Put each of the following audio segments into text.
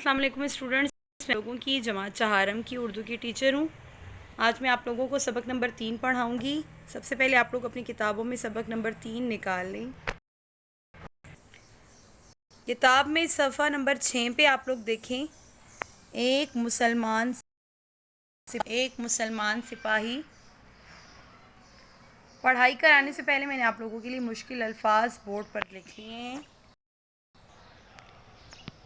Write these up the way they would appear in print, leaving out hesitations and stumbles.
السلام علیکم اسٹوڈنٹس، میں لوگوں کی جماعت چہارم کی اردو کی ٹیچر ہوں۔ آج میں آپ لوگوں کو سبق نمبر 3 پڑھاؤں گی۔ سب سے پہلے آپ لوگ اپنی کتابوں میں سبق نمبر 3 نکال لیں۔ کتاب میں صفحہ نمبر 6 پہ آپ لوگ دیکھیں، ایک مسلمان سپاہی۔ پڑھائی کرانے سے پہلے میں نے آپ لوگوں کے لیے مشکل الفاظ بورڈ پر لکھ لیے ہیں۔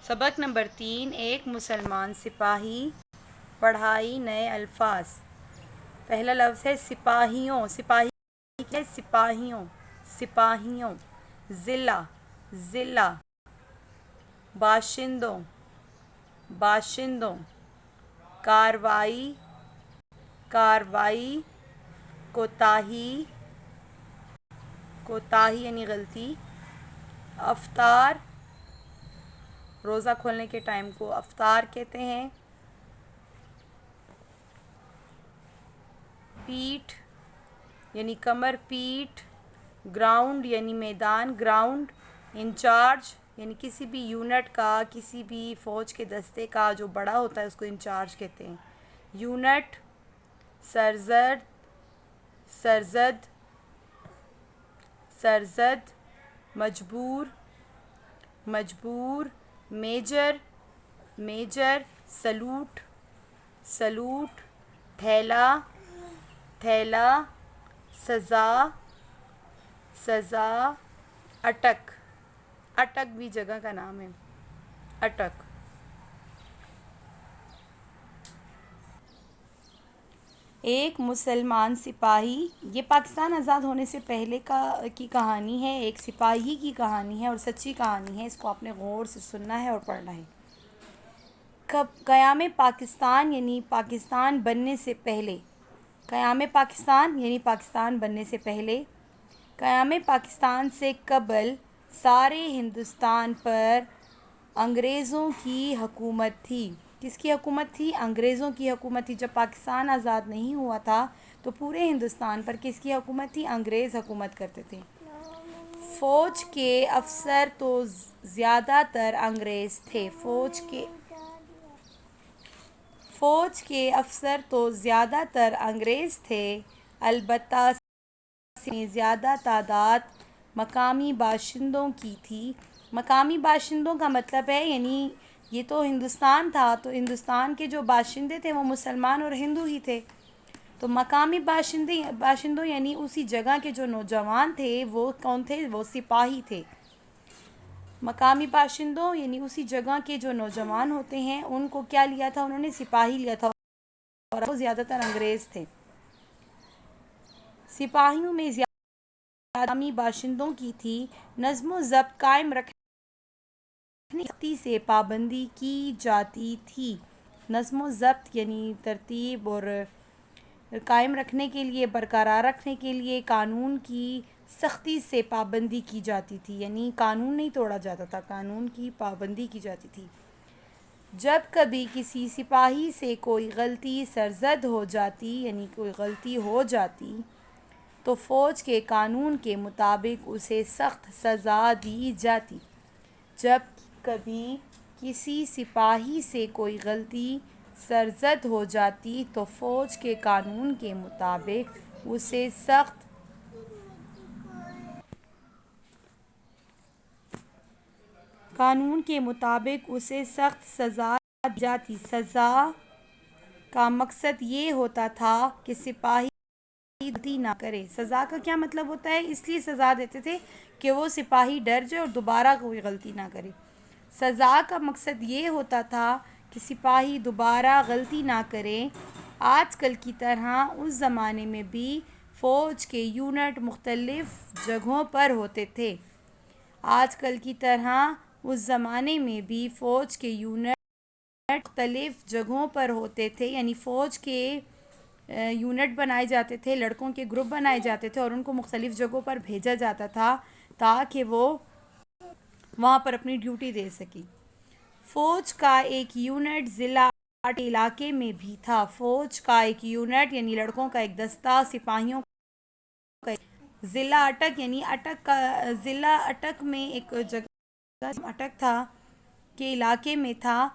سبق نمبر 3، ایک مسلمان سپاہی۔ پڑھائی نئے الفاظ۔ پہلا لفظ ہے سپاہیوں۔ سپاہی کیا ہے؟ سپاہیوں، سپاہیوں۔ ضلع، ضلع۔ باشندوں، باشندوں۔ کارروائی، کارروائی۔ کوتاہی، کوتاہی یعنی غلطی۔ افطار، روزہ کھولنے کے ٹائم کو افطار کہتے ہیں۔ پیٹھ یعنی کمر، پیٹھ۔ گراؤنڈ یعنی میدان، گراؤنڈ۔ انچارج یعنی کسی بھی یونٹ کا، کسی بھی فوج کے دستے کا جو بڑا ہوتا ہے اس کو انچارج کہتے ہیں۔ یونٹ، سرزد، سرزد، سرزد۔ مجبور، مجبور۔ Major, major. Salute, salute. تھیلا، تھیلا۔ سزا، سزا۔ اٹک، اٹک بھی جگہ کا نام ہے، اٹک۔ ایک مسلمان سپاہی، یہ پاکستان آزاد ہونے سے پہلے کی کہانی ہے، ایک سپاہی کی کہانی ہے اور سچی کہانی ہے۔ اس کو آپ نے غور سے سننا ہے اور پڑھنا ہے۔ قیام پاکستان یعنی پاکستان بننے سے پہلے، قیام پاکستان یعنی پاکستان بننے سے پہلے، قیام پاکستان سے قبل سارے ہندوستان پر انگریزوں کی حکومت تھی۔ کس کی حکومت تھی؟ انگریزوں کی حکومت تھی۔ جب پاکستان آزاد نہیں ہوا تھا تو پورے ہندوستان پر کس کی حکومت تھی؟ انگریز حکومت کرتے تھے۔ فوج کے افسر تو زیادہ تر انگریز تھے۔ فوج کے افسر تو زیادہ تر انگریز تھے، البتہ زیادہ تعداد مقامی باشندوں کی تھی۔ مقامی باشندوں کا مطلب ہے یعنی یہ تو ہندوستان تھا تو ہندوستان کے جو باشندے تھے وہ مسلمان اور ہندو ہی تھے، تو مقامی باشندوں یعنی اسی جگہ کے جو نوجوان تھے وہ کون تھے؟ وہ سپاہی تھے۔ مقامی باشندوں یعنی اسی جگہ کے جو نوجوان ہوتے ہیں ان کو کیا لیا تھا؟ انہوں نے سپاہی لیا تھا اور وہ زیادہ تر انگریز تھے۔ سپاہیوں میں زیادہ مقامی باشندوں کی تھی۔ نظم و ضبط قائم رکھنے سختی سے پابندی کی جاتی تھی۔ نظم و ضبط یعنی ترتیب اور قائم رکھنے کے لیے، برقرار رکھنے کے لیے قانون کی سختی سے پابندی کی جاتی تھی، یعنی قانون نہیں توڑا جاتا تھا، قانون کی پابندی کی جاتی تھی۔ جب کبھی کسی سپاہی سے کوئی غلطی سرزد ہو جاتی یعنی کوئی غلطی ہو جاتی تو فوج کے قانون کے مطابق اسے سخت سزا دی جاتی۔ جب کبھی کسی سپاہی سے کوئی غلطی سرزد ہو جاتی تو فوج کے قانون کے مطابق اسے سخت سزا دی جاتی۔ سزا کا مقصد یہ ہوتا تھا کہ سپاہی غلطی نہ کرے۔ سزا کا کیا مطلب ہوتا ہے؟ اس لیے سزا دیتے تھے کہ وہ سپاہی ڈر جائے اور دوبارہ کوئی غلطی نہ کرے۔ سزا کا مقصد یہ ہوتا تھا کہ سپاہی دوبارہ غلطی نہ کرے۔ آج کل کی طرح اس زمانے میں بھی فوج کے یونٹ مختلف جگہوں پر ہوتے تھے۔ آج کل کی طرح اس زمانے میں بھی فوج کے یونٹ مختلف جگہوں پر ہوتے تھے، یعنی فوج کے یونٹ بنائے جاتے تھے، لڑکوں کے گروپ بنائے جاتے تھے اور ان کو مختلف جگہوں پر بھیجا جاتا تھا تاکہ وہ وہاں پر اپنی ڈیوٹی دے سکیں۔ فوج کا ایک یونٹ ضلع اٹک علاقے میں بھی تھا۔ فوج کا ایک یونٹ یعنی لڑکوں کا ایک دستہ، سپاہیوں کا ضلع اٹک یعنی ضلع اٹک میں ایک جگہ اٹک تھا کے علاقے میں تھا،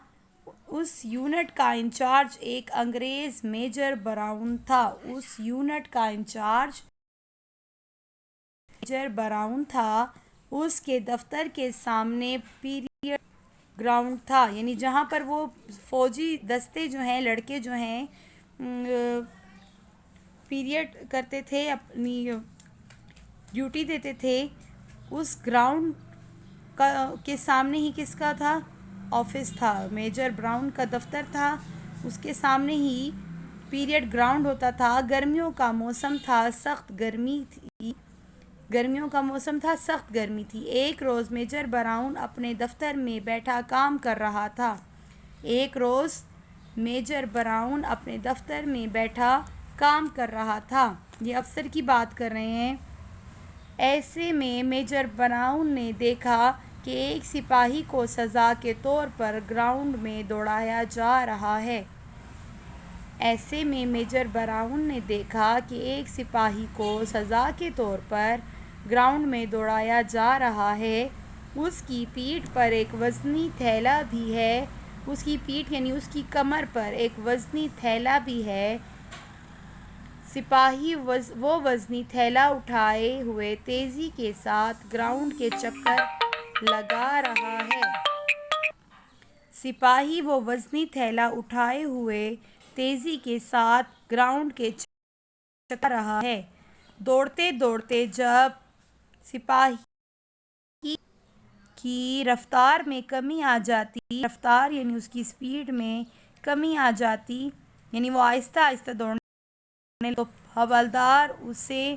اس یونٹ کا انچارج ایک انگریز میجر براؤن تھا. اس یونٹ کا انچارج میجر براؤن تھا. اس کے دفتر کے سامنے پیریڈ گراؤنڈ تھا، یعنی جہاں پر وہ فوجی دستے جو ہیں، لڑکے جو ہیں پیریڈ کرتے تھے، اپنی ڈیوٹی دیتے تھے، اس گراؤنڈ کے سامنے ہی کس کا تھا؟ آفس تھا. میجر براؤن کا دفتر تھا، اس کے سامنے ہی پیریڈ گراؤنڈ ہوتا تھا. گرمیوں کا موسم تھا، سخت گرمی تھی. ایک روز میجر براؤن اپنے دفتر میں بیٹھا کام کر رہا تھا. یہ افسر کی بات کر رہے ہیں. ایسے میں میجر براؤن نے دیکھا کہ ایک سپاہی کو سزا کے طور پر گراؤنڈ میں دوڑایا جا رہا ہے. اس کی پیٹھ پر ایک وزنی تھیلا بھی ہے. اس کی پیٹھ یعنی اس کی کمر پر ایک وزنی تھیلا بھی ہے. سپاہی وہ وزنی تھیلا اٹھائے ہوئے تیزی کے ساتھ گراؤنڈ کے چکر لگا رہا ہے. دوڑتے دوڑتے جب سپاہی کی رفتار میں کمی آ جاتی، رفتار یعنی اس کی سپیڈ میں کمی آ جاتی، یعنی وہ آہستہ آہستہ دوڑنے، تو حوالدار اسے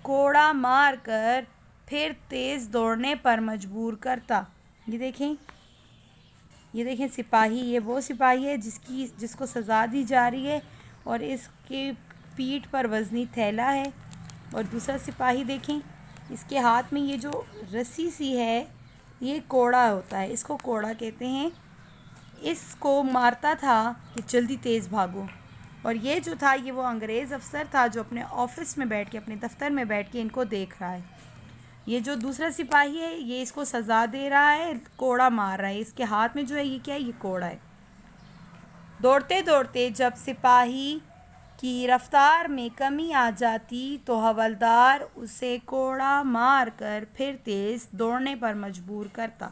کوڑا مار کر پھر تیز دوڑنے پر مجبور کرتا. یہ دیکھیں سپاہی، یہ وہ سپاہی ہے جس کو سزا دی جا رہی ہے، اور اس کی پیٹھ پر وزنی تھیلا ہے. اور دوسرا سپاہی دیکھیں، اس کے ہاتھ میں یہ جو رسی سی ہے، یہ کوڑا ہوتا ہے، اس کو کوڑا کہتے ہیں. اس کو مارتا تھا کہ جلدی تیز بھاگو. اور یہ جو تھا، یہ وہ انگریز افسر تھا جو اپنے آفس میں بیٹھ کے، اپنے دفتر میں بیٹھ کے ان کو دیکھ رہا ہے. یہ جو دوسرا سپاہی ہے، یہ اس کو سزا دے رہا ہے، کوڑا مار رہا ہے. اس کے ہاتھ میں جو ہے، یہ کیا ہے؟ یہ کوڑا ہے. دوڑتے دوڑتے جب سپاہی کی رفتار میں کمی آ جاتی تو حوالدار اسے کوڑا مار کر پھر تیز دوڑنے پر مجبور کرتا.